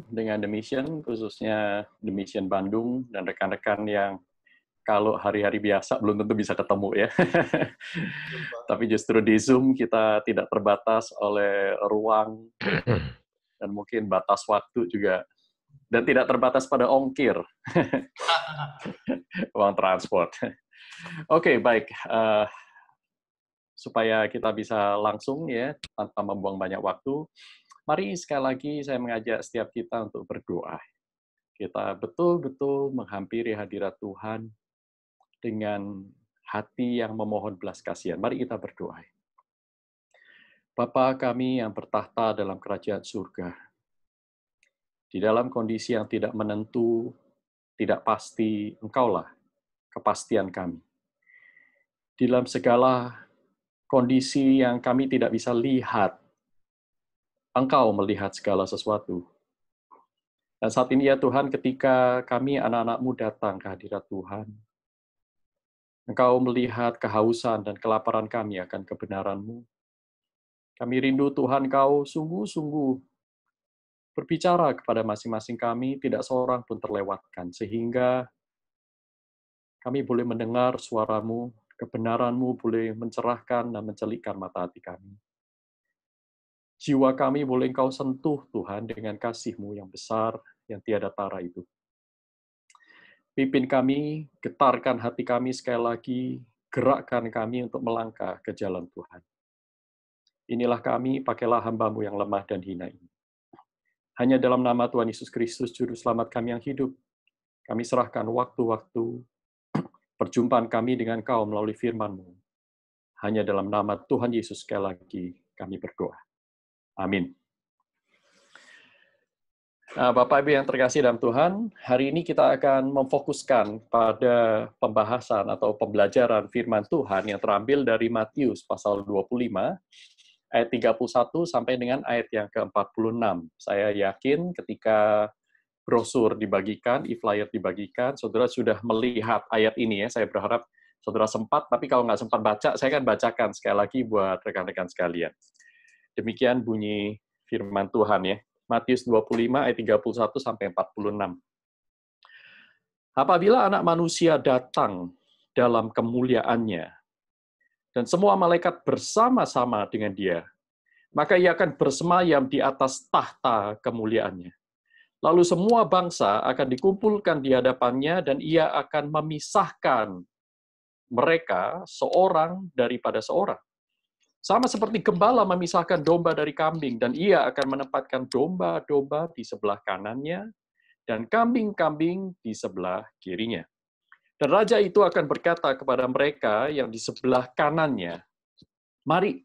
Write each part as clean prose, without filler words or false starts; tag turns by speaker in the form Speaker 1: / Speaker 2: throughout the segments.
Speaker 1: dengan The Mission, khususnya The Mission Bandung dan rekan-rekan yang kalau hari-hari biasa belum tentu bisa ketemu ya. Tapi justru di Zoom kita tidak terbatas oleh ruang dan mungkin batas waktu juga. Dan tidak terbatas pada ongkir, uang transport. Oke, baik. Supaya kita bisa langsung ya, tanpa membuang banyak waktu, mari sekali lagi saya mengajak setiap kita untuk berdoa. Kita betul-betul menghampiri hadirat Tuhan dengan hati yang memohon belas kasihan. Mari kita berdoa. Bapa kami yang bertahta dalam kerajaan surga, di dalam kondisi yang tidak menentu, tidak pasti, Engkaulah kepastian kami. Di dalam segala kondisi yang kami tidak bisa lihat, Engkau melihat segala sesuatu. Dan saat ini ya Tuhan, ketika kami anak-anak-Mu datang ke hadirat Tuhan, Engkau melihat kehausan dan kelaparan kami akan kebenaran-Mu. Kami rindu Tuhan Engkau sungguh-sungguh berbicara kepada masing-masing kami, tidak seorang pun terlewatkan, sehingga kami boleh mendengar suara-Mu, kebenaran-Mu boleh mencerahkan dan mencelikkan mata hati kami. Jiwa kami boleh Engkau sentuh, Tuhan, dengan kasih-Mu yang besar, yang tiada tara itu. Pimpin kami, getarkan hati kami sekali lagi, gerakkan kami untuk melangkah ke jalan Tuhan. Inilah kami, pakailah hamba-Mu yang lemah dan hina ini. Hanya dalam nama Tuhan Yesus Kristus, Juru Selamat kami yang hidup, kami serahkan waktu-waktu perjumpaan kami dengan Kau melalui firman-Mu. Hanya dalam nama Tuhan Yesus sekali lagi kami berdoa. Amin. Nah, Bapak Ibu yang terkasih dalam Tuhan, hari ini kita akan memfokuskan pada pembahasan atau pembelajaran firman Tuhan yang terambil dari Matius pasal 25, ayat 31 sampai dengan ayat yang ke-46. Saya yakin ketika brosur dibagikan, e-flyer dibagikan, saudara sudah melihat ayat ini ya. Saya berharap saudara sempat, tapi kalau nggak sempat baca, saya akan bacakan sekali lagi buat rekan-rekan sekalian. Demikian bunyi firman Tuhan ya. Matius 25 ayat 31 sampai 46. Apabila anak manusia datang dalam kemuliaannya, dan semua malaikat bersama-sama dengan dia, maka ia akan bersemayam di atas tahta kemuliaannya. Lalu semua bangsa akan dikumpulkan di hadapannya, dan ia akan memisahkan mereka seorang daripada seorang. Sama seperti gembala memisahkan domba dari kambing, dan ia akan menempatkan domba-domba di sebelah kanannya, dan kambing-kambing di sebelah kirinya. Dan raja itu akan berkata kepada mereka yang di sebelah kanannya, "Mari,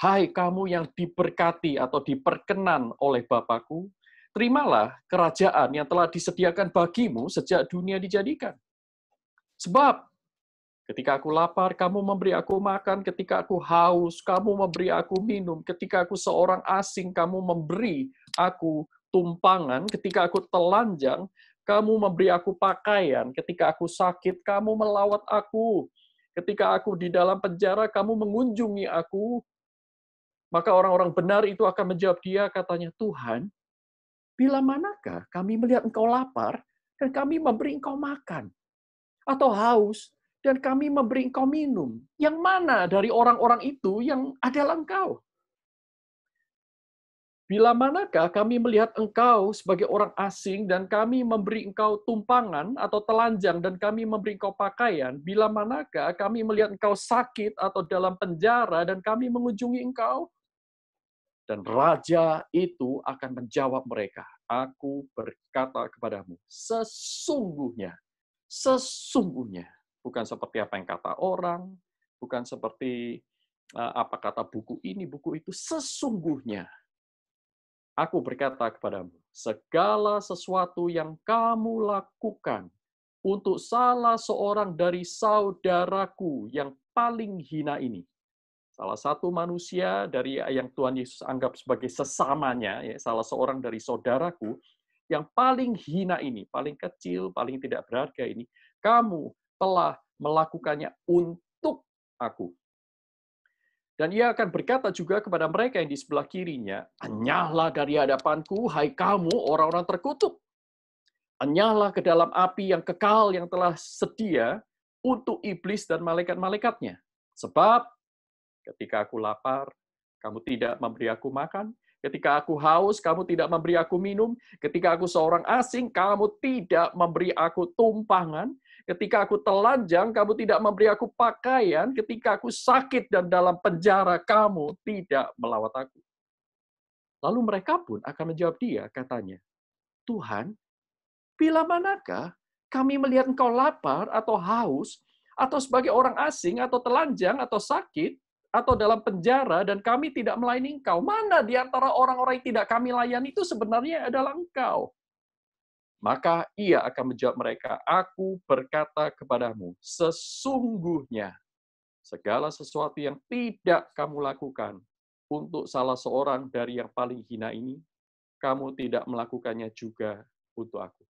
Speaker 1: hai kamu yang diberkati atau diperkenan oleh Bapakku, terimalah kerajaan yang telah disediakan bagimu sejak dunia dijadikan. Sebab ketika aku lapar, kamu memberi aku makan. Ketika aku haus, kamu memberi aku minum. Ketika aku seorang asing, kamu memberi aku tumpangan. Ketika aku telanjang, kamu memberi aku pakaian. Ketika aku sakit, kamu melawat aku. Ketika aku di dalam penjara, kamu mengunjungi aku." Maka orang-orang benar itu akan menjawab dia, katanya, "Tuhan, bila manakah kami melihat engkau lapar, dan kami memberi engkau makan? Atau haus, dan kami memberi engkau minum? Yang mana dari orang-orang itu yang adalah engkau? Bila manakah kami melihat engkau sebagai orang asing, dan kami memberi engkau tumpangan atau telanjang, dan kami memberi engkau pakaian? Bila manakah kami melihat engkau sakit atau dalam penjara, dan kami mengunjungi engkau?" Dan raja itu akan menjawab mereka, "Aku berkata kepadamu, sesungguhnya, sesungguhnya, bukan seperti apa yang kata orang, bukan seperti apa kata buku ini, buku itu, sesungguhnya, aku berkata kepadamu, segala sesuatu yang kamu lakukan untuk salah seorang dari saudaraku yang paling hina ini, salah satu manusia dari yang Tuhan Yesus anggap sebagai sesamanya, ya, salah seorang dari saudaraku, yang paling hina ini, paling kecil, paling tidak berharga ini, kamu telah melakukannya untuk aku." Dan ia akan berkata juga kepada mereka yang di sebelah kirinya, "Enyahlah dari hadapanku, hai kamu orang-orang terkutuk. Enyahlah ke dalam api yang kekal yang telah sedia untuk iblis dan malaikat-malaikatnya. Sebab ketika aku lapar, kamu tidak memberi aku makan. Ketika aku haus, kamu tidak memberi aku minum. Ketika aku seorang asing, kamu tidak memberi aku tumpangan. Ketika aku telanjang, kamu tidak memberi aku pakaian. Ketika aku sakit dan dalam penjara, kamu tidak melawat aku." Lalu mereka pun akan menjawab dia, katanya, "Tuhan, bila manakah kami melihat engkau lapar atau haus, atau sebagai orang asing, atau telanjang, atau sakit, atau dalam penjara, dan kami tidak melayani engkau? Mana di antara orang-orang yang tidak kami layani itu sebenarnya adalah engkau?" Maka ia akan menjawab mereka, "Aku berkata kepadamu, sesungguhnya segala sesuatu yang tidak kamu lakukan untuk salah seorang dari yang paling hina ini, kamu tidak melakukannya juga untuk aku."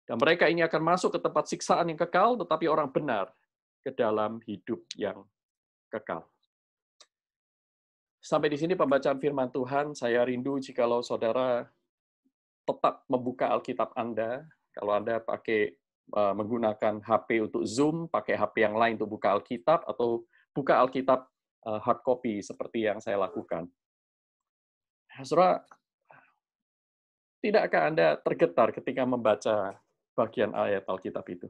Speaker 1: Dan mereka ini akan masuk ke tempat siksaan yang kekal, tetapi orang benar ke dalam hidup yang kekal. Sampai di sini pembacaan firman Tuhan. Saya rindu jikalau saudara tetap membuka Alkitab Anda. Kalau Anda pakai menggunakan HP untuk Zoom, pakai HP yang lain untuk buka Alkitab, atau buka Alkitab hard copy seperti yang saya lakukan. Saudara, tidakkah Anda tergetar ketika membaca bagian ayat Alkitab itu?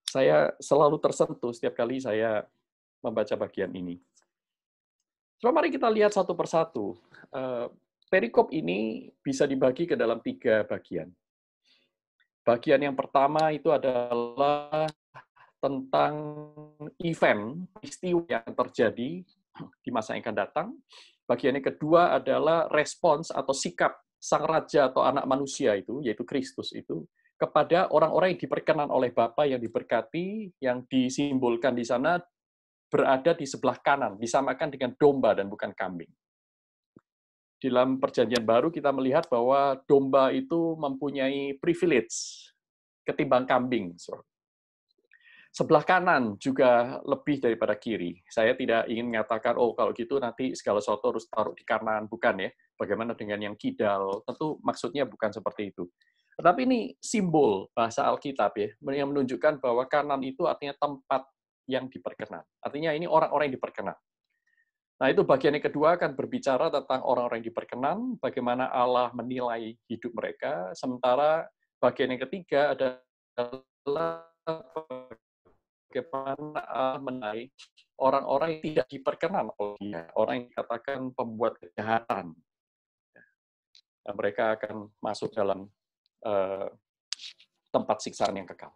Speaker 1: Saya selalu tersentuh setiap kali saya membaca bagian ini. So, mari kita lihat satu persatu. Perikop ini bisa dibagi ke dalam 3 bagian. Bagian yang pertama itu adalah tentang event, peristiwa yang terjadi di masa yang akan datang. Bagian yang kedua adalah respons atau sikap sang raja atau anak manusia itu, yaitu Kristus itu, kepada orang-orang yang diperkenan oleh Bapa yang diberkati, yang disimbolkan di sana berada di sebelah kanan, disamakan dengan domba dan bukan kambing. Di dalam Perjanjian Baru kita melihat bahwa domba itu mempunyai privilege ketimbang kambing. Sebelah kanan juga lebih daripada kiri. Saya tidak ingin mengatakan, oh kalau gitu nanti segala sesuatu harus taruh di kanan. Bukan ya. Bagaimana dengan yang kidal? Tentu maksudnya bukan seperti itu. Tetapi ini simbol bahasa Alkitab ya, yang menunjukkan bahwa kanan itu artinya tempat yang diperkenan. Artinya ini orang-orang yang diperkenan. Nah itu bagian yang kedua akan berbicara tentang orang-orang yang diperkenan, bagaimana Allah menilai hidup mereka. Sementara bagian yang ketiga adalah bagaimana Allah menilai orang-orang yang tidak diperkenan oleh Dia, orang yang dikatakan pembuat kejahatan. Dan mereka akan masuk dalam tempat siksaan yang kekal.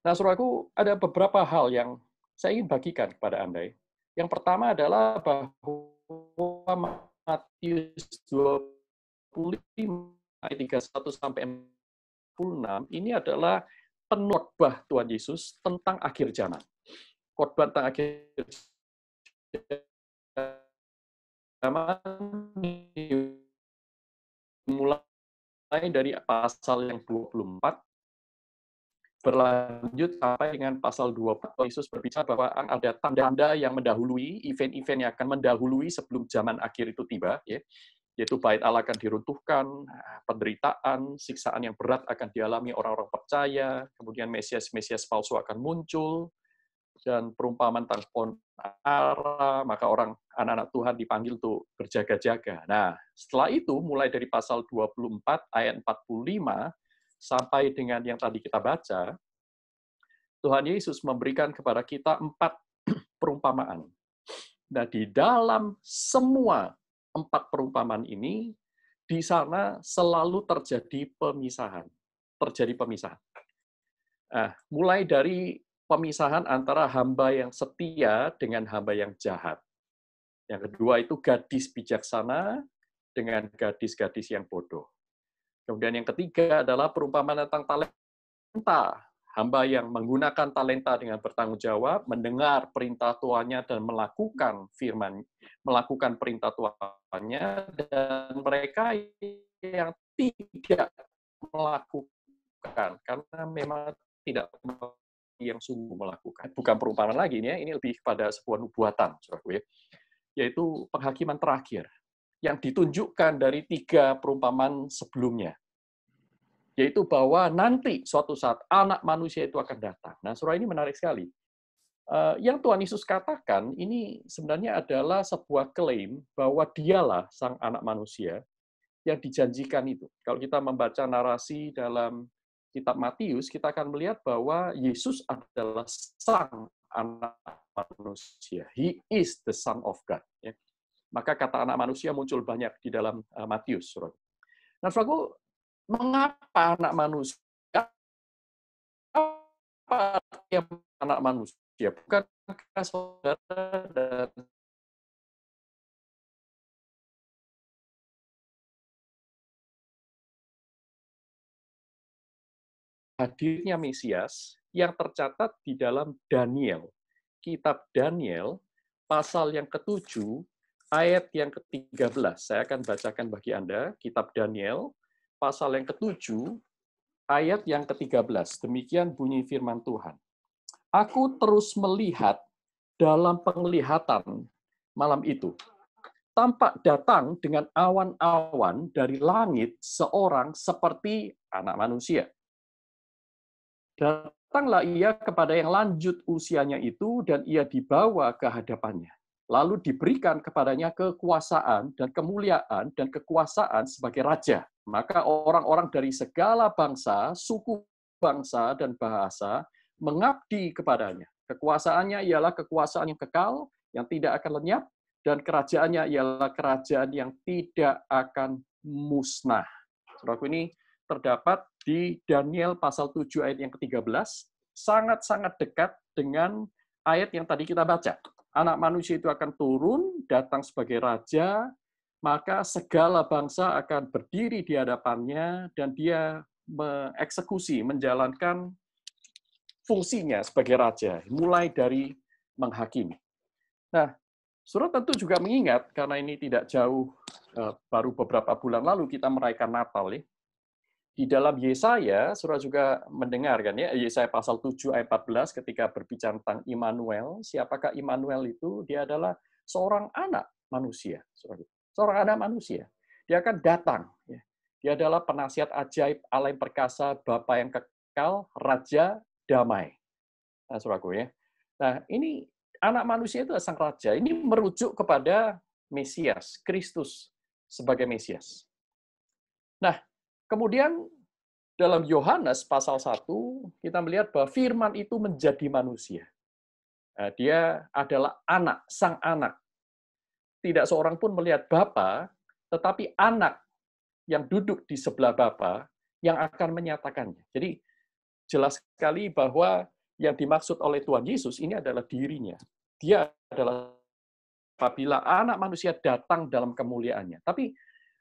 Speaker 1: Nah, saudaraku, ada beberapa hal yang saya ingin bagikan kepada Anda. Yang pertama adalah bahwa Matius 25 ayat 31 sampai 46 ini adalah penotbah Tuhan Yesus tentang akhir zaman. Khotbah tentang akhir zaman mulai dari pasal yang 24 berlanjut sampai dengan pasal 24. Yesus berbicara bahwa ada tanda-tanda yang mendahului, event-event yang akan mendahului sebelum zaman akhir itu tiba, ya. Yaitu bait Allah akan diruntuhkan, penderitaan, siksaan yang berat akan dialami orang-orang percaya, kemudian Mesias-Mesias palsu akan muncul, dan perumpamaan tentang pohon ara, maka anak-anak Tuhan dipanggil untuk berjaga-jaga. Nah, setelah itu, mulai dari pasal 24 ayat 45, sampai dengan yang tadi kita baca, Tuhan Yesus memberikan kepada kita 4 perumpamaan. Nah, di dalam semua 4 perumpamaan ini, di sana selalu terjadi pemisahan. Nah, mulai dari pemisahan antara hamba yang setia dengan hamba yang jahat. Yang kedua itu gadis bijaksana dengan gadis-gadis yang bodoh. Kemudian yang ketiga adalah perumpamaan tentang talenta. Hamba yang menggunakan talenta dengan bertanggung jawab, mendengar perintah tuannya dan melakukan perintah tuannya, dan mereka yang tidak melakukan karena memang tidak yang sungguh melakukan. Bukan perumpamaan lagi ini lebih kepada sebuah nubuatan, saudaraku ya. Yaitu penghakiman terakhir yang ditunjukkan dari 3 perumpamaan sebelumnya. Yaitu bahwa nanti suatu saat anak manusia itu akan datang. Nah, surah ini menarik sekali. Yang Tuhan Yesus katakan ini sebenarnya adalah sebuah klaim bahwa dialah sang anak manusia yang dijanjikan itu. Kalau kita membaca narasi dalam kitab Matius, kita akan melihat bahwa Yesus adalah sang anak manusia. He is the Son of God. Ya. Maka kata anak manusia muncul banyak di dalam Matius. Nah, saudaraku, mengapa anak manusia? Apa artinya anak manusia? Bukankah saudara dan hadirnya Mesias yang tercatat di dalam Daniel. Kitab Daniel, pasal yang ke-7, ayat yang ke-13. Saya akan bacakan bagi Anda, Kitab Daniel, pasal yang ke-7, ayat yang ke-13. Demikian bunyi firman Tuhan. Aku terus melihat dalam penglihatan malam itu. Tampak datang dengan awan-awan dari langit seorang seperti anak manusia. Datanglah ia kepada yang lanjut usianya itu, dan ia dibawa ke hadapannya. Lalu diberikan kepadanya kekuasaan dan kemuliaan dan kekuasaan sebagai raja. Maka orang-orang dari segala bangsa, suku bangsa, dan bahasa mengabdi kepadanya. Kekuasaannya ialah kekuasaan yang kekal, yang tidak akan lenyap, dan kerajaannya ialah kerajaan yang tidak akan musnah. Saudaraku, ini terdapat di Daniel pasal 7 ayat yang ke-13, sangat-sangat dekat dengan ayat yang tadi kita baca. Anak manusia itu akan turun, datang sebagai raja, maka segala bangsa akan berdiri di hadapannya, dan dia mengeksekusi, menjalankan fungsinya sebagai raja, mulai dari menghakimi. Nah, Saudara tentu juga mengingat, karena ini tidak jauh, baru beberapa bulan lalu kita merayakan Natal, ya. Di dalam Yesaya, Saudara juga mendengar kan ya, Yesaya pasal 7 ayat 14 ketika berbicara tentang Immanuel. Siapakah Immanuel itu? Dia adalah seorang anak manusia, Saudara. Seorang anak manusia. Dia akan datang. Ya. Dia adalah penasihat ajaib, Allah yang perkasa, Bapa yang kekal, Raja damai. Nah, Saudaraku ya. Nah, ini anak manusia itu sang raja. Ini merujuk kepada Mesias, Kristus sebagai Mesias. Nah, kemudian dalam Yohanes pasal 1, kita melihat bahwa firman itu menjadi manusia. Nah, dia adalah anak, sang anak. Tidak seorang pun melihat Bapa, tetapi anak yang duduk di sebelah Bapa yang akan menyatakannya. Jadi jelas sekali bahwa yang dimaksud oleh Tuhan Yesus ini adalah dirinya. Dia adalah apabila anak manusia datang dalam kemuliaannya. Tapi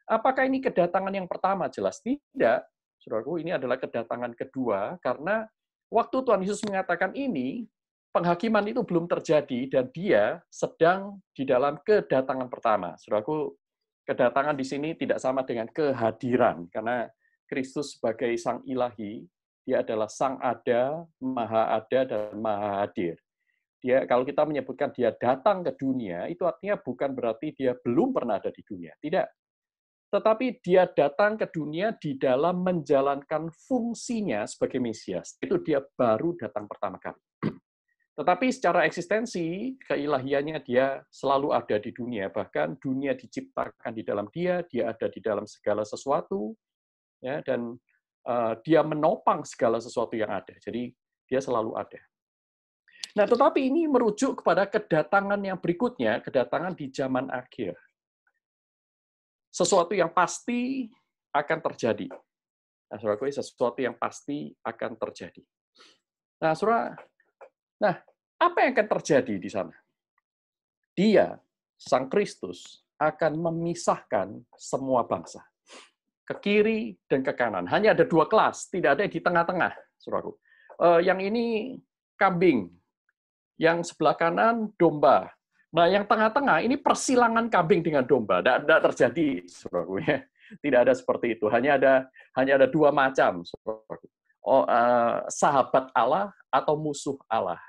Speaker 1: apakah ini kedatangan yang pertama? Jelas tidak. Saudaraku, ini adalah kedatangan kedua, karena waktu Tuhan Yesus mengatakan ini, penghakiman itu belum terjadi, dan dia sedang di dalam kedatangan pertama. Saudaraku, kedatangan di sini tidak sama dengan kehadiran, karena Kristus sebagai Sang Ilahi, dia adalah Sang Ada, Maha Ada, dan Maha Hadir. Dia, kalau kita menyebutkan dia datang ke dunia, itu artinya bukan berarti dia belum pernah ada di dunia. Tidak. Tetapi dia datang ke dunia di dalam menjalankan fungsinya sebagai Mesias. Itu dia baru datang pertama kali. Tetapi secara eksistensi, keilahiannya dia selalu ada di dunia. Bahkan dunia diciptakan di dalam dia ada di dalam segala sesuatu, ya, dan dia menopang segala sesuatu yang ada. Jadi dia selalu ada. Nah, tetapi ini merujuk kepada kedatangan yang berikutnya, kedatangan di zaman akhir. Sesuatu yang pasti akan terjadi. Nah, saudaraku, sesuatu yang pasti akan terjadi. Nah, saudara, apa yang akan terjadi di sana? Dia, Sang Kristus, akan memisahkan semua bangsa. Ke kiri dan ke kanan. Hanya ada 2 kelas, tidak ada yang di tengah-tengah, saudaraku. Yang ini kambing, yang sebelah kanan domba. Nah, yang tengah-tengah ini persilangan kambing dengan domba. Tidak terjadi, saudaraku. Tidak ada seperti itu. Hanya ada 2 macam, saudaraku. sahabat Allah atau musuh Allah,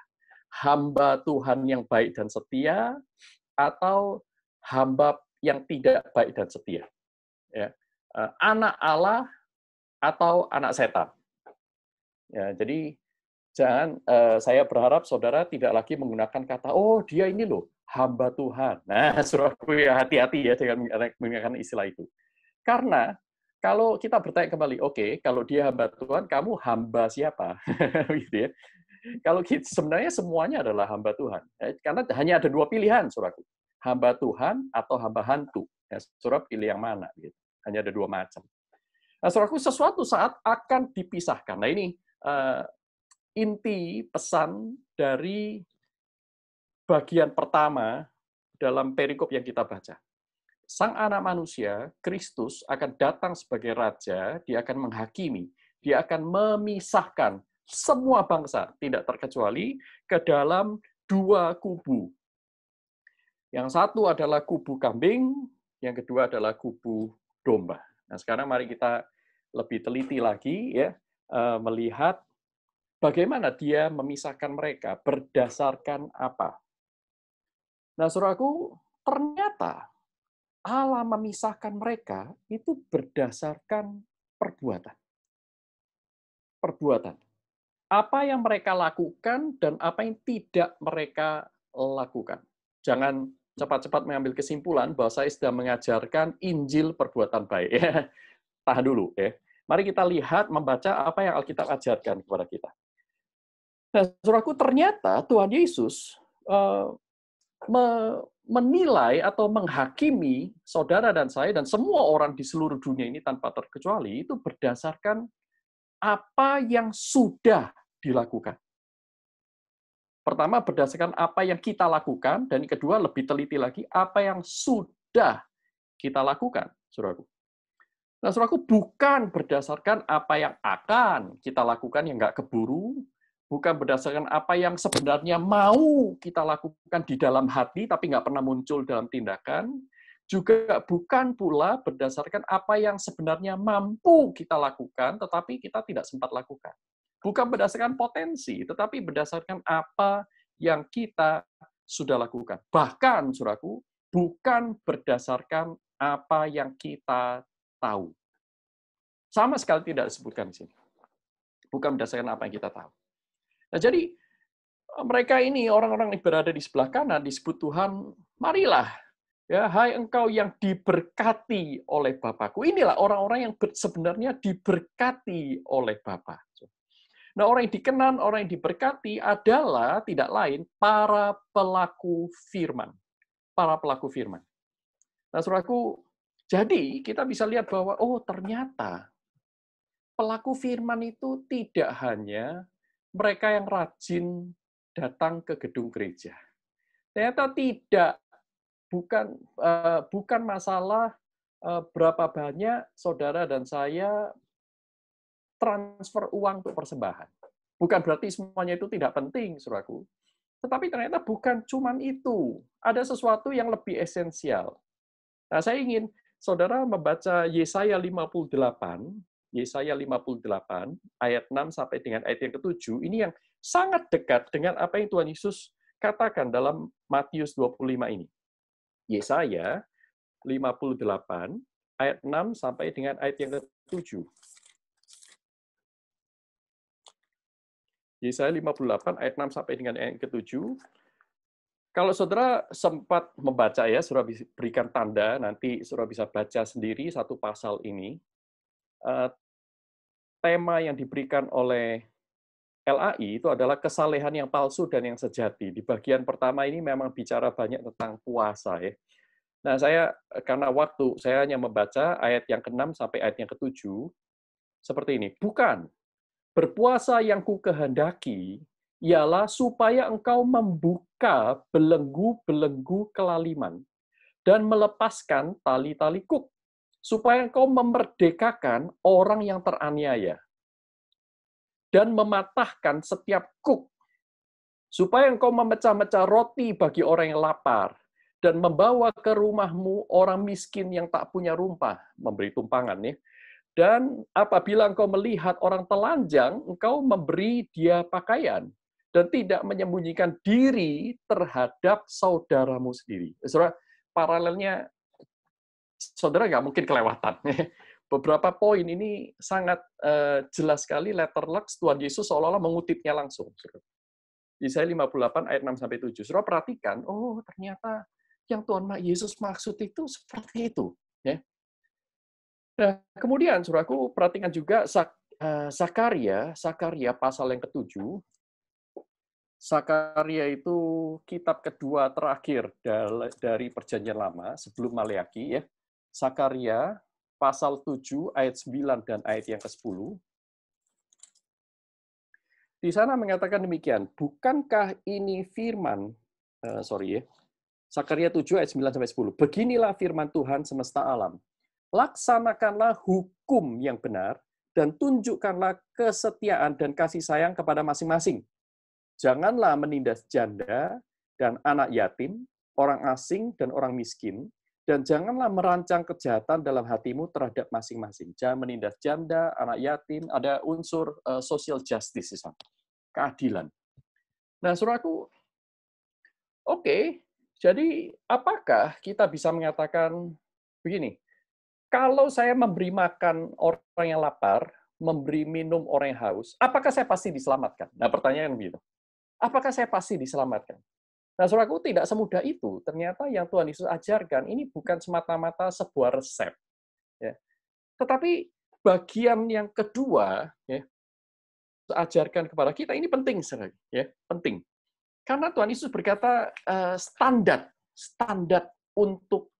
Speaker 1: hamba Tuhan yang baik dan setia atau hamba yang tidak baik dan setia, ya. Anak Allah atau anak setan. Ya, jadi jangan, saya berharap saudara tidak lagi menggunakan kata, oh dia ini loh hamba Tuhan. Nah, saudaraku ya hati-hati ya dengan menggunakan istilah itu. Karena kalau kita bertanya kembali, oke, kalau dia hamba Tuhan, kamu hamba siapa? Gitu ya. Kalau sebenarnya semuanya adalah hamba Tuhan. Karena hanya ada dua pilihan, saudaraku. Hamba Tuhan atau hamba hantu. Ya, saudara pilih yang mana? Gitu. Hanya ada dua macam. Nah, saudaraku, sesuatu saat akan dipisahkan. Nah, ini inti pesan dari bagian pertama dalam perikop yang kita baca. Sang anak manusia, Kristus, akan datang sebagai raja, dia akan menghakimi, dia akan memisahkan semua bangsa, tidak terkecuali, ke dalam dua kubu. Yang satu adalah kubu kambing, yang kedua adalah kubu domba. Nah, sekarang mari kita lebih teliti lagi, ya, melihat bagaimana dia memisahkan mereka, berdasarkan apa. Nah, saudaraku, ternyata Allah memisahkan mereka itu berdasarkan perbuatan. Perbuatan. Apa yang mereka lakukan dan apa yang tidak mereka lakukan. Jangan cepat-cepat mengambil kesimpulan bahwa saya sedang mengajarkan Injil perbuatan baik. Tahan dulu. Mari kita lihat, membaca apa yang Alkitab ajarkan kepada kita. Nah, saudaraku, ternyata Tuhan Yesus menilai atau menghakimi saudara dan saya dan semua orang di seluruh dunia ini tanpa terkecuali itu berdasarkan apa yang sudah dilakukan. Pertama, berdasarkan apa yang kita lakukan, dan yang kedua, lebih teliti lagi, apa yang sudah kita lakukan, saudaraku. Nah, saudaraku, bukan berdasarkan apa yang akan kita lakukan yang nggak keburu, bukan berdasarkan apa yang sebenarnya mau kita lakukan di dalam hati, tapi nggak pernah muncul dalam tindakan, juga bukan pula berdasarkan apa yang sebenarnya mampu kita lakukan, tetapi kita tidak sempat lakukan. Bukan berdasarkan potensi, tetapi berdasarkan apa yang kita sudah lakukan. Bahkan, saudaraku, bukan berdasarkan apa yang kita tahu. Sama sekali tidak disebutkan di sini. Bukan berdasarkan apa yang kita tahu. Nah, jadi mereka ini, orang-orang yang berada di sebelah kanan, disebut Tuhan, marilah, ya, hai engkau yang diberkati oleh Bapakku. Inilah orang-orang yang sebenarnya diberkati oleh Bapa. Nah, orang yang dikenan, orang yang diberkati adalah tidak lain para pelaku firman. Para pelaku firman. Nah, saudaraku, jadi kita bisa lihat bahwa, oh ternyata pelaku firman itu tidak hanya mereka yang rajin datang ke gedung gereja. Ternyata tidak, bukan masalah berapa banyak saudara dan saya transfer uang untuk persembahan. Bukan berarti semuanya itu tidak penting, saudaraku. Tetapi ternyata bukan cuma itu. Ada sesuatu yang lebih esensial. Nah, saya ingin saudara membaca Yesaya 58, Yesaya 58, ayat 6 sampai dengan ayat yang ke-7, ini yang sangat dekat dengan apa yang Tuhan Yesus katakan dalam Matius 25 ini. Yesaya 58, ayat 6 sampai dengan ayat yang ke-7. Yesaya 58 ayat 6 sampai dengan ayat ke-7. Kalau saudara sempat membaca ya, saudara berikan tanda, nanti saudara bisa baca sendiri satu pasal ini. Tema yang diberikan oleh LAI itu adalah kesalehan yang palsu dan yang sejati. Di bagian pertama ini memang bicara banyak tentang puasa ya. Nah, saya karena waktu, saya hanya membaca ayat yang ke-6 sampai ayat yang ke-7 seperti ini. Bukan berpuasa yang ku kehendaki ialah supaya engkau membuka belenggu-belenggu kelaliman dan melepaskan tali-tali kuk, supaya engkau memerdekakan orang yang teraniaya dan mematahkan setiap kuk, supaya engkau memecah-mecah roti bagi orang yang lapar dan membawa ke rumahmu orang miskin yang tak punya rumpah, memberi tumpangan ya, Dan apabila engkau melihat orang telanjang, engkau memberi dia pakaian. Dan tidak menyembunyikan diri terhadap saudaramu sendiri. Saudara, paralelnya, saudara nggak mungkin kelewatan. Beberapa poin ini sangat jelas sekali, letterlux Tuhan Yesus seolah-olah mengutipnya langsung. Yesaya 58 ayat 6-7. Saudara perhatikan, oh ternyata yang Tuhan Yesus maksud itu seperti itu. Ya. Nah, kemudian, saudaraku, perhatikan juga Zakaria pasal yang ke-7. Zakaria itu kitab kedua terakhir dari Perjanjian Lama sebelum Maleaki, ya. Zakaria pasal 7 ayat 9 dan ayat yang ke-10. Di sana mengatakan demikian, bukankah ini firman, Zakaria 7 ayat 9-10. Beginilah firman Tuhan semesta alam. Laksanakanlah hukum yang benar dan tunjukkanlah kesetiaan dan kasih sayang kepada masing-masing. Janganlah menindas janda dan anak yatim, orang asing dan orang miskin, dan janganlah merancang kejahatan dalam hatimu terhadap masing-masing. Jangan menindas janda, anak yatim, ada unsur social justice di sana, keadilan. Nah, saudaraku, oke, jadi apakah kita bisa mengatakan begini, kalau saya memberi makan orang yang lapar, memberi minum orang yang haus, apakah saya pasti diselamatkan? Nah, pertanyaan begitu. Apakah saya pasti diselamatkan? Nah, saudaraku, tidak semudah itu. Ternyata yang Tuhan Yesus ajarkan ini bukan semata-mata sebuah resep. Ya. Tetapi bagian yang kedua, ya, ajarkan kepada kita, ini penting, saudara. Ya, penting. Karena Tuhan Yesus berkata, standar untuk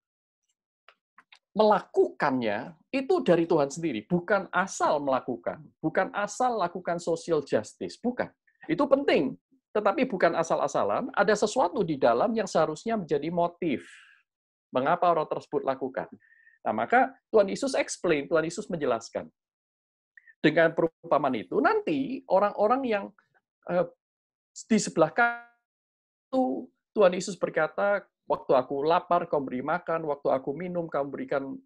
Speaker 1: melakukannya itu dari Tuhan sendiri, bukan asal melakukan, bukan asal lakukan social justice, bukan. Itu penting, tetapi bukan asal-asalan, ada sesuatu di dalam yang seharusnya menjadi motif mengapa orang tersebut lakukan. Nah, maka Tuhan Yesus explain, Tuhan Yesus menjelaskan. Dengan perumpamaan itu, nanti orang-orang yang di sebelah kanan itu Tuhan Yesus berkata, waktu aku lapar, kau beri makan. Waktu aku minum, kau berikan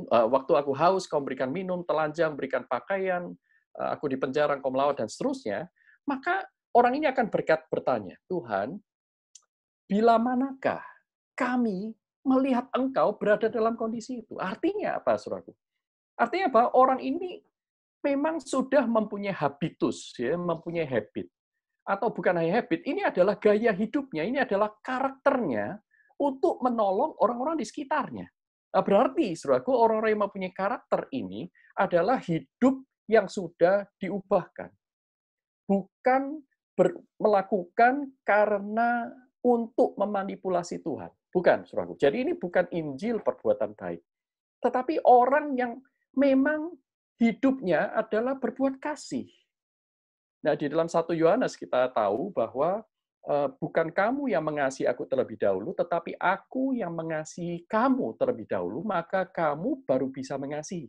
Speaker 1: waktu aku haus, kau berikan minum. Telanjang, berikan pakaian. Aku di penjara, kau melawat, dan seterusnya. Maka orang ini akan bertanya, Tuhan, bila manakah kami melihat Engkau berada dalam kondisi itu? Artinya apa, saudaraku? Artinya bahwa orang ini memang sudah mempunyai habitus, ya, mempunyai habit. Atau bukan hanya habit, ini adalah gaya hidupnya, ini adalah karakternya untuk menolong orang-orang di sekitarnya. Nah, berarti, saudaraku, orang-orang yang mempunyai karakter ini adalah hidup yang sudah diubahkan. Bukan melakukan karena untuk memanipulasi Tuhan. Bukan, saudaraku. Jadi ini bukan Injil perbuatan baik. Tetapi orang yang memang hidupnya adalah berbuat kasih. Nah, di dalam 1 Yohanes kita tahu bahwa bukan kamu yang mengasihi aku terlebih dahulu, tetapi aku yang mengasihi kamu terlebih dahulu, maka kamu baru bisa mengasihi.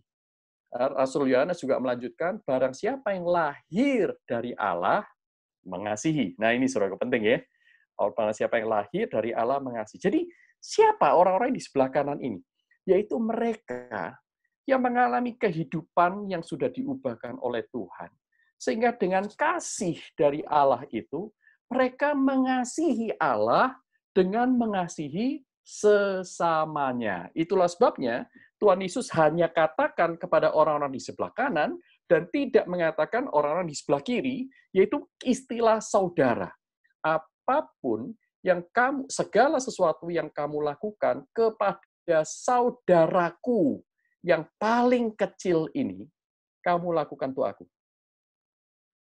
Speaker 1: Rasul Yohanes juga melanjutkan, barang siapa yang lahir dari Allah, mengasihi. Nah, ini saudara penting ya. Barang siapa yang lahir dari Allah, mengasihi. Jadi, siapa orang-orang di sebelah kanan ini? Yaitu mereka yang mengalami kehidupan yang sudah diubahkan oleh Tuhan. Sehingga dengan kasih dari Allah itu, mereka mengasihi Allah dengan mengasihi sesamanya. Itulah sebabnya Tuhan Yesus hanya katakan kepada orang-orang di sebelah kanan dan tidak mengatakan orang-orang di sebelah kiri, yaitu istilah saudara. Apapun yang segala sesuatu yang kamu lakukan kepada saudaraku yang paling kecil ini, kamu lakukan untuk aku.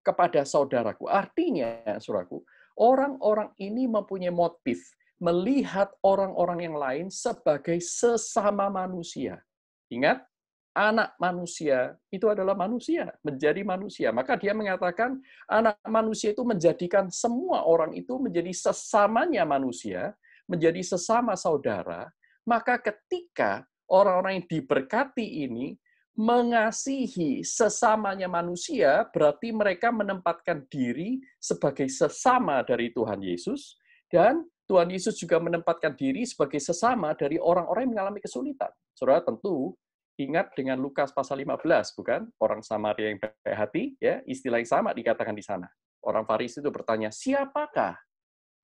Speaker 1: Kepada saudaraku. Artinya, saudaraku, orang-orang ini mempunyai motif melihat orang-orang yang lain sebagai sesama manusia. Ingat, anak manusia itu adalah manusia, menjadi manusia. Maka dia mengatakan, anak manusia itu menjadikan semua orang itu menjadi sesamanya manusia, menjadi sesama saudara. Maka ketika orang-orang yang diberkati ini mengasihi sesamanya manusia, berarti mereka menempatkan diri sebagai sesama dari Tuhan Yesus, dan Tuhan Yesus juga menempatkan diri sebagai sesama dari orang-orang yang mengalami kesulitan. Saudara, tentu ingat dengan Lukas pasal 15, bukan? Orang Samaria yang baik hati, ya, istilah yang sama dikatakan di sana. Orang Farisi itu bertanya, siapakah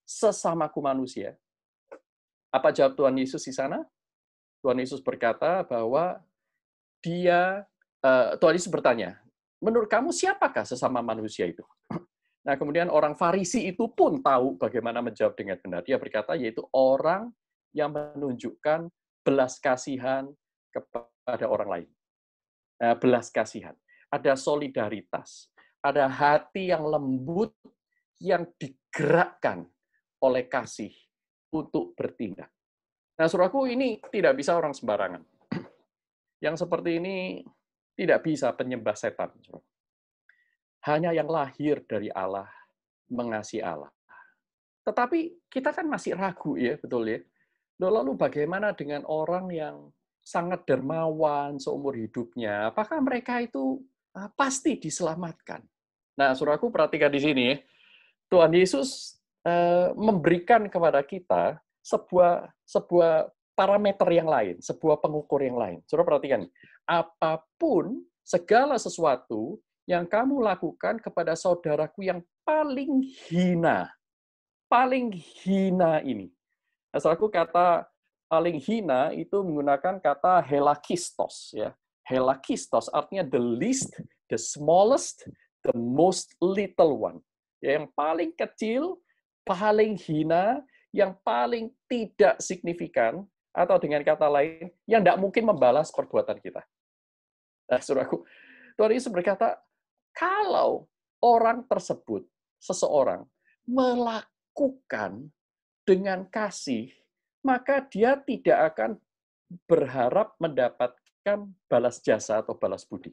Speaker 1: sesamaku manusia? Apa jawab Tuhan Yesus di sana? Tuhan Yesus berkata bahwa Tuhan Yesus bertanya, menurut kamu siapakah sesama manusia itu? Nah, kemudian orang Farisi itu pun tahu bagaimana menjawab dengan benar. Dia berkata, yaitu orang yang menunjukkan belas kasihan kepada orang lain. Belas kasihan. Ada solidaritas. Ada hati yang lembut yang digerakkan oleh kasih untuk bertindak. Nah, saudaraku, ini tidak bisa orang sembarangan. Yang seperti ini tidak bisa penyembah setan. Hanya yang lahir dari Allah, mengasihi Allah. Tetapi kita kan masih ragu ya, betul ya. Lalu bagaimana dengan orang yang sangat dermawan seumur hidupnya? Apakah mereka itu pasti diselamatkan? Nah, saudaraku perhatikan di sini ya. Tuhan Yesus memberikan kepada kita sebuah parameter yang lain, sebuah pengukur yang lain. Saudara perhatikan, apapun segala sesuatu yang kamu lakukan kepada saudaraku yang paling hina ini. Nah, saudaraku, kata paling hina itu menggunakan kata helakistos ya. Helakistos artinya the least, the smallest, the most little one. Ya, yang paling kecil, paling hina, yang paling tidak signifikan, atau dengan kata lain, yang tidak mungkin membalas perbuatan kita. Nah, saudaraku, Tuhan Yesus berkata, kalau orang tersebut, seseorang, melakukan dengan kasih, maka dia tidak akan berharap mendapatkan balas jasa atau balas budi.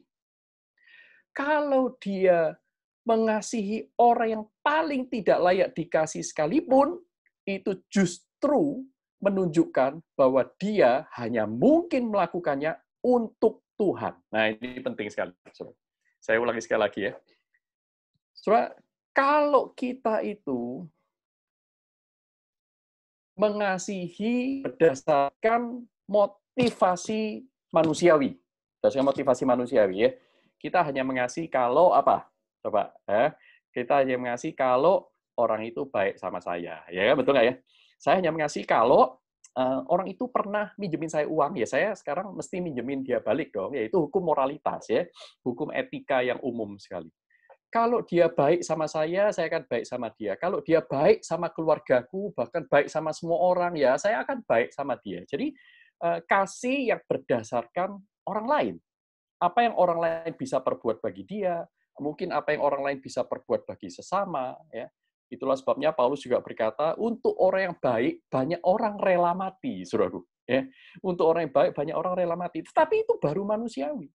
Speaker 1: Kalau dia mengasihi orang yang paling tidak layak dikasih sekalipun, itu justru menunjukkan bahwa dia hanya mungkin melakukannya untuk Tuhan. Nah, ini penting sekali. Saya ulangi sekali lagi ya. Saudara, kalau kita itu mengasihi berdasarkan motivasi manusiawi. Berdasarkan motivasi manusiawi ya. Kita hanya mengasihi kalau apa? Coba, kita hanya mengasihi kalau orang itu baik sama saya. Ya, betul nggak ya? Saya hanya mengasihi kalau orang itu pernah minjemin saya uang, ya saya sekarang mesti minjemin dia balik dong. Yaitu hukum moralitas ya, hukum etika yang umum sekali. Kalau dia baik sama saya akan baik sama dia. Kalau dia baik sama keluargaku, bahkan baik sama semua orang, ya saya akan baik sama dia. Jadi, kasih yang berdasarkan orang lain. Apa yang orang lain bisa perbuat bagi dia, mungkin apa yang orang lain bisa perbuat bagi sesama. Ya. Itulah sebabnya Paulus juga berkata, untuk orang yang baik, banyak orang rela mati, saudaraku. Ya. Untuk orang yang baik, banyak orang rela mati. Tetapi itu baru manusiawi.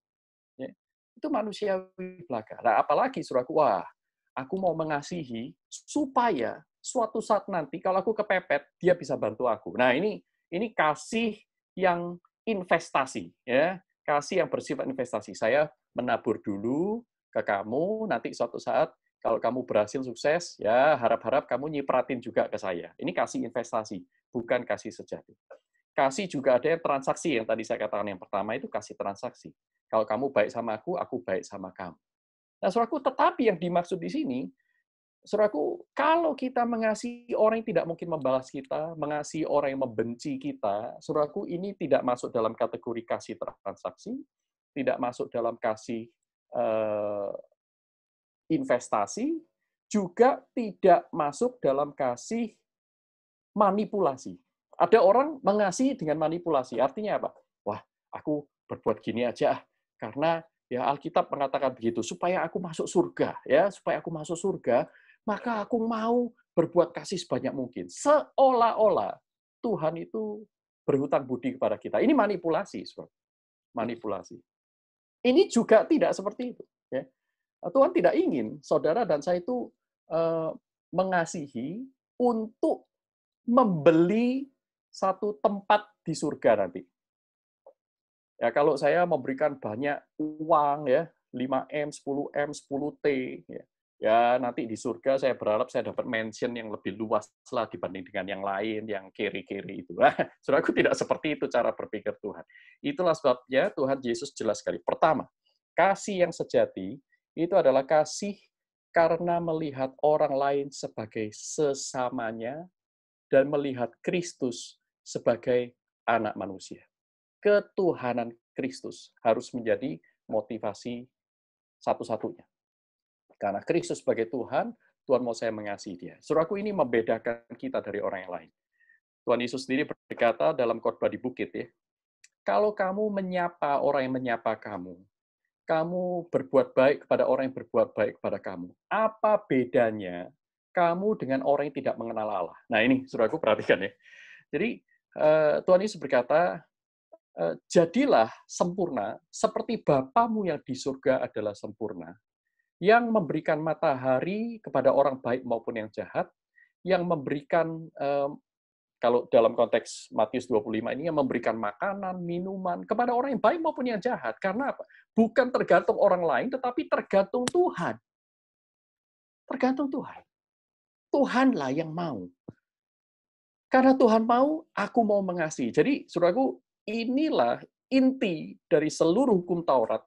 Speaker 1: Ya. Itu manusiawi belaka. Nah, apalagi saudaraku, wah, aku mau mengasihi supaya suatu saat nanti kalau aku kepepet, dia bisa bantu aku. Nah, ini kasih yang investasi, ya. Kasih yang bersifat investasi. Saya menabur dulu ke kamu, nanti suatu saat kalau kamu berhasil sukses, ya harap-harap kamu nyipratin juga ke saya. Ini kasih investasi, bukan kasih sejati. Kasih juga ada yang transaksi, yang tadi saya katakan yang pertama itu kasih transaksi. Kalau kamu baik sama aku baik sama kamu. Nah, saudaraku, tetapi yang dimaksud di sini, saudaraku, kalau kita mengasihi orang yang tidak mungkin membalas kita, mengasihi orang yang membenci kita, saudaraku, ini tidak masuk dalam kategori kasih transaksi, tidak masuk dalam kasih investasi, juga tidak masuk dalam kasih manipulasi. Ada orang mengasihi dengan manipulasi. Artinya apa? Wah, aku berbuat gini aja karena ya Alkitab mengatakan begitu, supaya aku masuk surga, ya, supaya aku masuk surga, maka aku mau berbuat kasih sebanyak mungkin. Seolah-olah Tuhan itu berhutang budi kepada kita. Ini manipulasi, Saudara. Manipulasi. Ini juga tidak seperti itu, ya. Tuhan tidak ingin saudara dan saya itu mengasihi untuk membeli satu tempat di surga nanti. Ya, kalau saya memberikan banyak uang ya, 5M, 10M, 10T ya. Ya, nanti di surga saya berharap saya dapat mention yang lebih luas lah dibanding dengan yang lain, yang kiri-kiri itu. Saudaraku, tidak seperti itu cara berpikir Tuhan. Itulah sebabnya Tuhan Yesus jelas sekali. Pertama, kasih yang sejati itu adalah kasih karena melihat orang lain sebagai sesamanya dan melihat Kristus sebagai anak manusia. Ketuhanan Kristus harus menjadi motivasi satu-satunya. Karena Kristus sebagai Tuhan, Tuhan mau saya mengasihi dia. Saudaraku, ini membedakan kita dari orang yang lain. Tuhan Yesus sendiri berkata dalam khotbah di bukit, ya, kalau kamu menyapa orang yang menyapa kamu, kamu berbuat baik kepada orang yang berbuat baik kepada kamu. Apa bedanya kamu dengan orang yang tidak mengenal Allah? Nah ini, saudaraku, perhatikan ya. Jadi, Tuhan Yesus berkata, jadilah sempurna seperti Bapamu yang di surga adalah sempurna, yang memberikan matahari kepada orang baik maupun yang jahat, yang memberikan, kalau dalam konteks Matius 25 ini, yang memberikan makanan, minuman kepada orang yang baik maupun yang jahat. Karena apa? Bukan tergantung orang lain, tetapi tergantung Tuhan. Tergantung Tuhan. Tuhanlah yang mau. Karena Tuhan mau, aku mau mengasihi. Jadi, saudaraku, inilah inti dari seluruh hukum Taurat,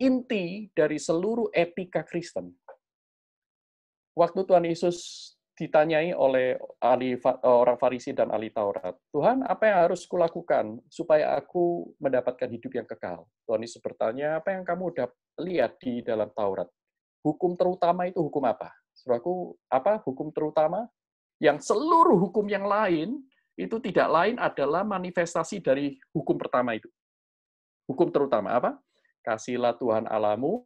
Speaker 1: inti dari seluruh etika Kristen. Waktu Tuhan Yesus ditanyai oleh orang Farisi dan ahli Taurat, Tuhan, apa yang harus kulakukan supaya aku mendapatkan hidup yang kekal? Tuhan Yesus bertanya, apa yang kamu udah lihat di dalam Taurat? Hukum terutama itu hukum apa? Saudaraku, apa hukum terutama? Yang seluruh hukum yang lain, itu tidak lain adalah manifestasi dari hukum pertama itu. Hukum terutama apa? Kasihlah Tuhan Allahmu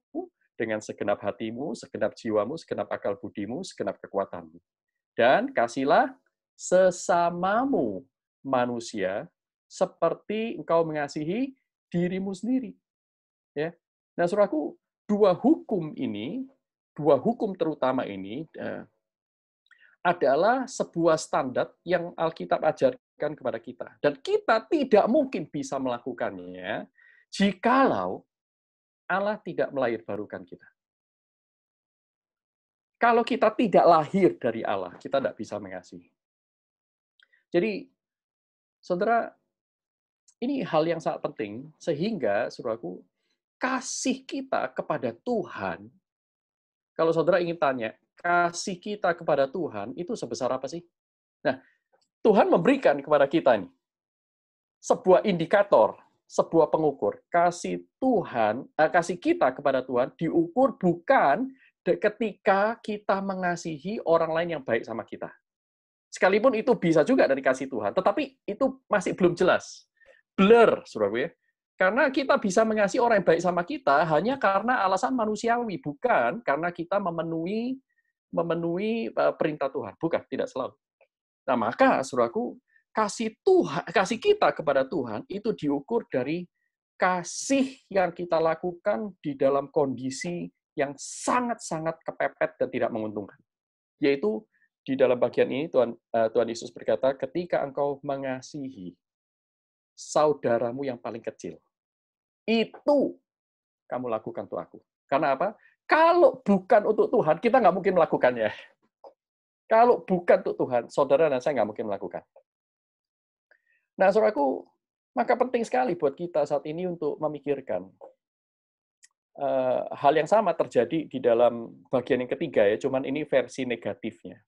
Speaker 1: dengan segenap hatimu, segenap jiwamu, segenap akal budimu, segenap kekuatanmu. Dan kasihlah sesamamu manusia seperti engkau mengasihi dirimu sendiri. Ya. Nah, saudaraku, dua hukum terutama ini adalah sebuah standar yang Alkitab ajarkan kepada kita. Dan kita tidak mungkin bisa melakukannya jikalau Allah tidak melahirbarukan kita. Kalau kita tidak lahir dari Allah, kita tidak bisa mengasihi. Jadi, saudara, ini hal yang sangat penting, sehingga, saudaraku, kasih kita kepada Tuhan, kalau saudara ingin tanya, kasih kita kepada Tuhan itu sebesar apa sih? Nah, Tuhan memberikan kepada kita ini sebuah indikator, sebuah pengukur. Kasih kita kepada Tuhan diukur bukan ketika kita mengasihi orang lain yang baik sama kita. Sekalipun itu bisa juga dari kasih Tuhan, tetapi itu masih belum jelas. Blur, saudaraku ya. Karena kita bisa mengasihi orang yang baik sama kita hanya karena alasan manusiawi, bukan karena kita memenuhi perintah Tuhan. Bukan, tidak selalu. Nah, maka saudaraku, kasih kita kepada Tuhan itu diukur dari kasih yang kita lakukan di dalam kondisi yang sangat-sangat kepepet dan tidak menguntungkan. Yaitu di dalam bagian ini Tuhan Yesus berkata, ketika engkau mengasihi saudaramu yang paling kecil, itu kamu lakukan untuk aku. Karena apa? Kalau bukan untuk Tuhan, kita nggak mungkin melakukannya. Kalau bukan untuk Tuhan, saudara dan saya nggak mungkin melakukan. Nah, saudaraku, maka penting sekali buat kita saat ini untuk memikirkan hal yang sama terjadi di dalam bagian yang ketiga ya, cuman ini versi negatifnya.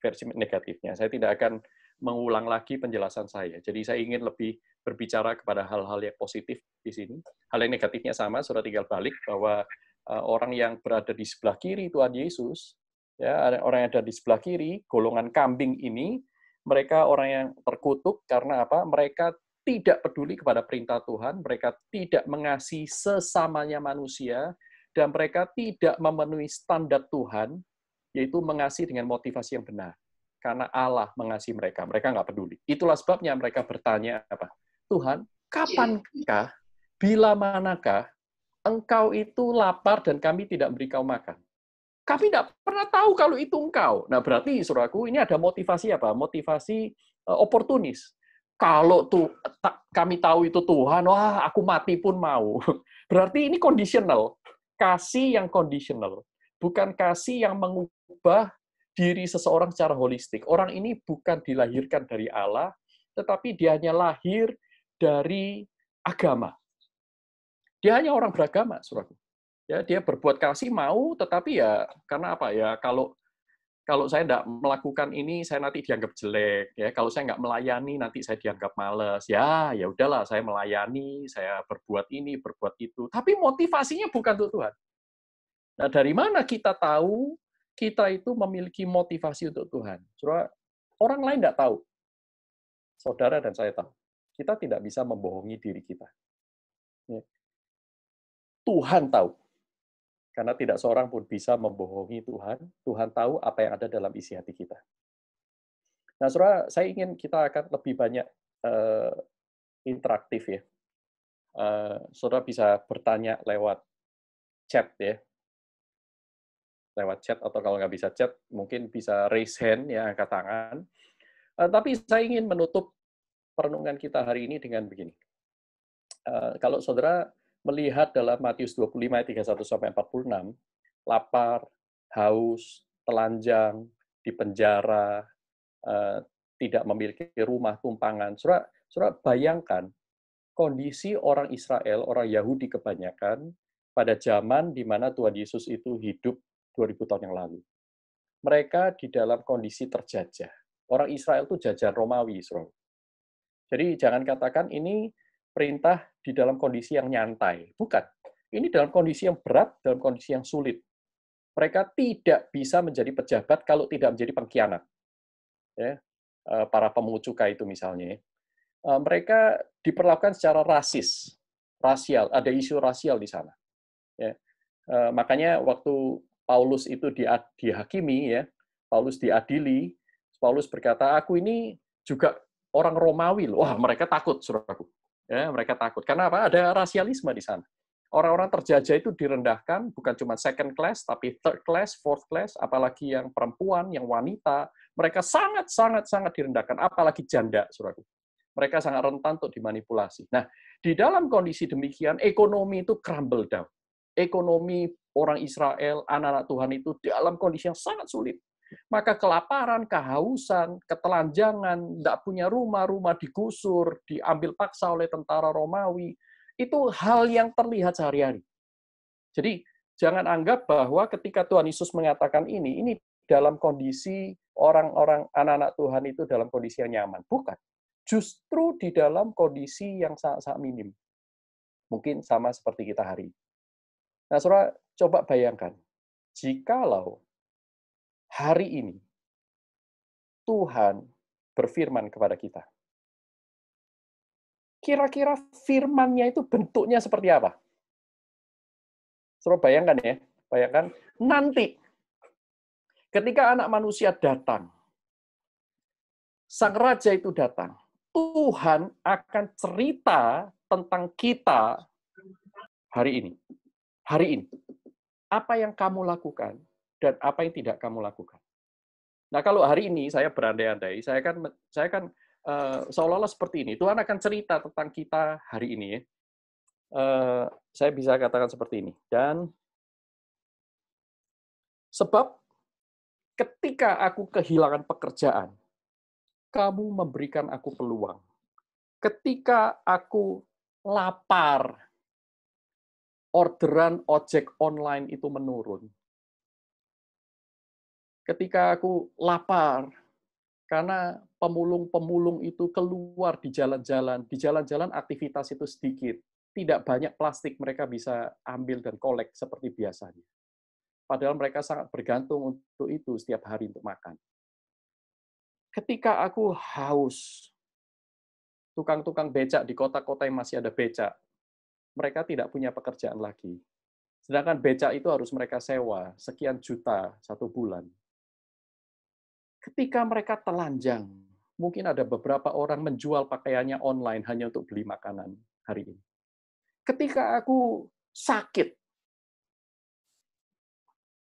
Speaker 1: Saya tidak akan mengulang lagi penjelasan saya. Jadi saya ingin lebih berbicara kepada hal-hal yang positif di sini. Hal yang negatifnya sama, saudara tinggal balik bahwa orang yang berada di sebelah kiri Tuhan Yesus, ya, orang yang ada di sebelah kiri, golongan kambing ini, mereka orang yang terkutuk karena apa? Mereka tidak peduli kepada perintah Tuhan, mereka tidak mengasihi sesamanya manusia, dan mereka tidak memenuhi standar Tuhan, yaitu mengasihi dengan motivasi yang benar. Karena Allah mengasihi mereka, mereka nggak peduli. Itulah sebabnya mereka bertanya apa? Tuhan, kapankah, bila manakah engkau itu lapar dan kami tidak beri kau makan? Kami tidak pernah tahu kalau itu engkau. Nah, berarti, saudaraku, ini ada motivasi apa? Motivasi oportunis. Kalau kami tahu itu Tuhan, wah, aku mati pun mau. Berarti ini conditional. Kasih yang conditional. bukan kasih yang mengubah diri seseorang secara holistik. Orang ini bukan dilahirkan dari Allah, tetapi dia hanya lahir dari agama. Dia hanya orang beragama, saudaraku. Ya, dia berbuat kasih mau, tetapi ya karena apa ya? Kalau saya tidak melakukan ini, saya nanti dianggap jelek. Ya, kalau saya nggak melayani, nanti saya dianggap malas. Ya, ya udahlah, saya melayani, saya berbuat ini, berbuat itu. Tapi motivasinya bukan untuk Tuhan. Nah, dari mana kita tahu kita itu memiliki motivasi untuk Tuhan? Saudara, orang lain tidak tahu. Saudara dan saya tahu. Kita tidak bisa membohongi diri kita. Ya. Tuhan tahu. Karena tidak seorang pun bisa membohongi Tuhan. Tuhan tahu apa yang ada dalam isi hati kita. Nah, saudara, saya ingin kita akan lebih banyak interaktif ya. Saudara bisa bertanya lewat chat ya, lewat chat atau kalau nggak bisa chat, mungkin bisa raise hand ya, angkat tangan. Tapi saya ingin menutup perenungan kita hari ini dengan begini. Kalau saudara melihat dalam Matius 25 ayat 31 sampai 46, lapar, haus, telanjang, di penjara, tidak memiliki rumah tumpangan. Saudara bayangkan kondisi orang Israel, orang Yahudi kebanyakan pada zaman di mana Tuhan Yesus itu hidup 2000 tahun yang lalu. Mereka di dalam kondisi terjajah. Orang Israel itu jajahan Romawi, saudara. Jadi jangan katakan ini perintah di dalam kondisi yang nyantai. Bukan. Ini dalam kondisi yang berat, dalam kondisi yang sulit. Mereka tidak bisa menjadi pejabat kalau tidak menjadi pengkhianat. Ya, para pemungut cukai itu misalnya. Mereka diperlakukan secara rasial. Ada isu rasial di sana. Ya. Makanya waktu Paulus itu dihakimi, ya, Paulus diadili, Paulus berkata, aku ini juga orang Romawi loh. Wah, mereka takut, saudaraku. Ya, mereka takut. Karena apa? Ada rasialisme di sana. Orang-orang terjajah itu direndahkan, bukan cuma second class, tapi third class, fourth class, apalagi yang perempuan, yang wanita, mereka sangat direndahkan, apalagi janda, saudaraku. Mereka sangat rentan untuk dimanipulasi. Nah, di dalam kondisi demikian, ekonomi itu crumble down. Ekonomi orang Israel, anak-anak Tuhan itu dalam kondisi yang sangat sulit. Maka kelaparan, kehausan, ketelanjangan, tidak punya rumah digusur, diambil paksa oleh tentara Romawi, itu hal yang terlihat sehari-hari. Jadi, jangan anggap bahwa ketika Tuhan Yesus mengatakan ini dalam kondisi orang-orang anak-anak Tuhan itu dalam kondisi yang nyaman. Bukan. Justru di dalam kondisi yang sangat-sangat minim. Mungkin sama seperti kita hari ini. Nah, saudara, coba bayangkan, jikalau hari ini Tuhan berfirman kepada kita, kira-kira firman-Nya itu bentuknya seperti apa? Saudara bayangkan ya, bayangkan nanti ketika anak manusia datang, sang raja itu datang, Tuhan akan cerita tentang kita hari ini. Hari ini. Apa yang kamu lakukan dan apa yang tidak kamu lakukan. Nah, kalau hari ini saya berandai-andai, saya kan seolah-olah seperti ini. Tuhan akan cerita tentang kita hari ini. Saya bisa katakan seperti ini. Dan sebab ketika aku kehilangan pekerjaan, kamu memberikan aku peluang. Ketika aku lapar, orderan ojek online itu menurun. Ketika aku lapar, karena pemulung-pemulung itu keluar di jalan-jalan aktivitas itu sedikit. Tidak banyak plastik mereka bisa ambil dan kolek seperti biasanya. Padahal mereka sangat bergantung untuk itu setiap hari untuk makan. Ketika aku haus, tukang-tukang becak di kota-kota yang masih ada becak, mereka tidak punya pekerjaan lagi. Sedangkan becak itu harus mereka sewa sekian juta satu bulan. Ketika mereka telanjang, mungkin ada beberapa orang menjual pakaiannya online hanya untuk beli makanan hari ini. Ketika aku sakit,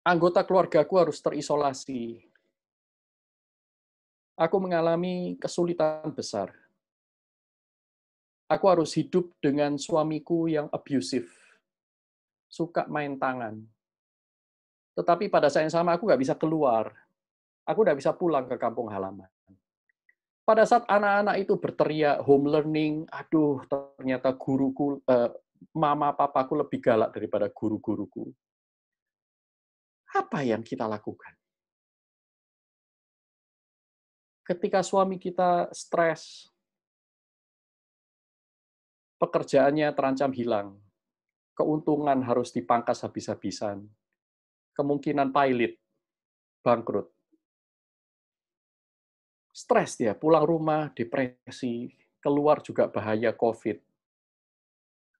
Speaker 1: anggota keluargaku harus terisolasi. Aku mengalami kesulitan besar. Aku harus hidup dengan suamiku yang abusive, suka main tangan. Tetapi pada saat yang sama aku nggak bisa keluar. Aku nggak bisa pulang ke kampung halaman. Pada saat anak-anak itu berteriak home learning, aduh ternyata guruku, mama papaku lebih galak daripada guru-guruku. Apa yang kita lakukan? Ketika suami kita stres, pekerjaannya terancam hilang, keuntungan harus dipangkas habis-habisan, kemungkinan pilot, bangkrut, stres dia, pulang rumah, depresi, keluar juga bahaya COVID.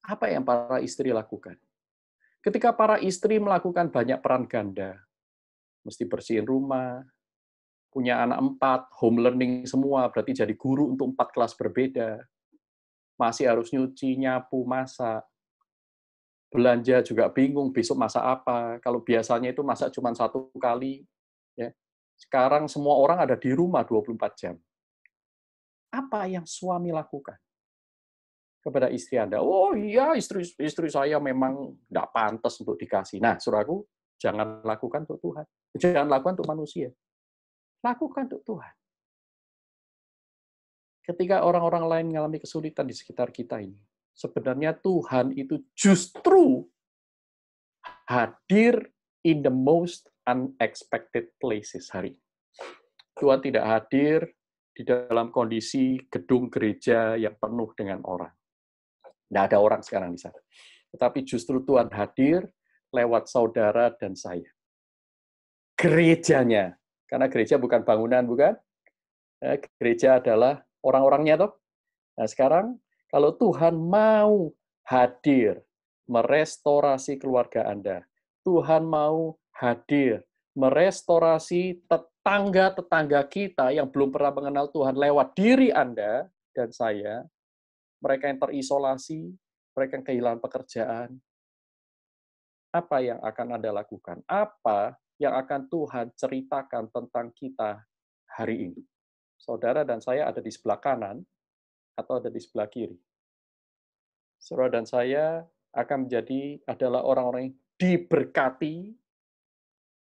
Speaker 1: Apa yang para istri lakukan? Ketika para istri melakukan banyak peran ganda, mesti bersihin rumah, punya anak 4, home learning semua, berarti jadi guru untuk 4 kelas berbeda, masih harus nyuci, nyapu, masak, belanja juga bingung besok masak apa. Kalau biasanya itu masak cuma 1 kali, ya. Sekarang semua orang ada di rumah 24 jam. Apa yang suami lakukan kepada istri Anda? Oh iya, istri saya memang nggak pantas untuk dikasih. Nah, saudaraku, jangan lakukan untuk Tuhan. Jangan lakukan untuk manusia. Lakukan untuk Tuhan. Ketika orang-orang lain mengalami kesulitan di sekitar kita ini, sebenarnya Tuhan itu justru hadir in the most unexpected places hari. Tuhan tidak hadir di dalam kondisi gedung gereja yang penuh dengan orang. Tidak ada orang sekarang di sana. Tetapi justru Tuhan hadir lewat saudara dan saya. Gerejanya. Karena gereja bukan bangunan, bukan? Gereja adalah orang-orangnya, toh. Nah, sekarang kalau Tuhan mau hadir merestorasi keluarga Anda, Tuhan mau hadir merestorasi tetangga-tetangga kita yang belum pernah mengenal Tuhan lewat diri Anda dan saya, mereka yang terisolasi, mereka yang kehilangan pekerjaan, apa yang akan Anda lakukan? Apa yang akan Tuhan ceritakan tentang kita hari ini? Saudara dan saya ada di sebelah kanan atau ada di sebelah kiri? Saudara dan saya akan menjadi adalah orang-orang yang diberkati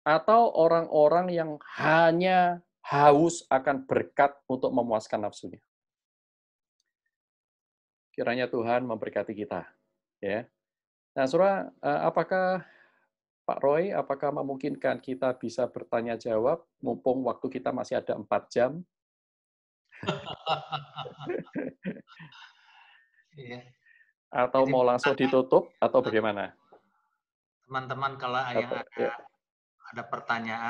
Speaker 1: atau orang-orang yang hanya haus akan berkat untuk memuaskan nafsunya. Kiranya Tuhan memberkati kita, ya. Nah, saudara, apakah Pak Roy, apakah memungkinkan kita bisa bertanya jawab mumpung waktu kita masih ada 4 jam?
Speaker 2: Iya.
Speaker 1: Atau
Speaker 2: Jadi
Speaker 1: mau langsung ditutup atau bagaimana?
Speaker 2: teman-teman kalau yang
Speaker 1: Atau ya.
Speaker 2: ada pertanyaan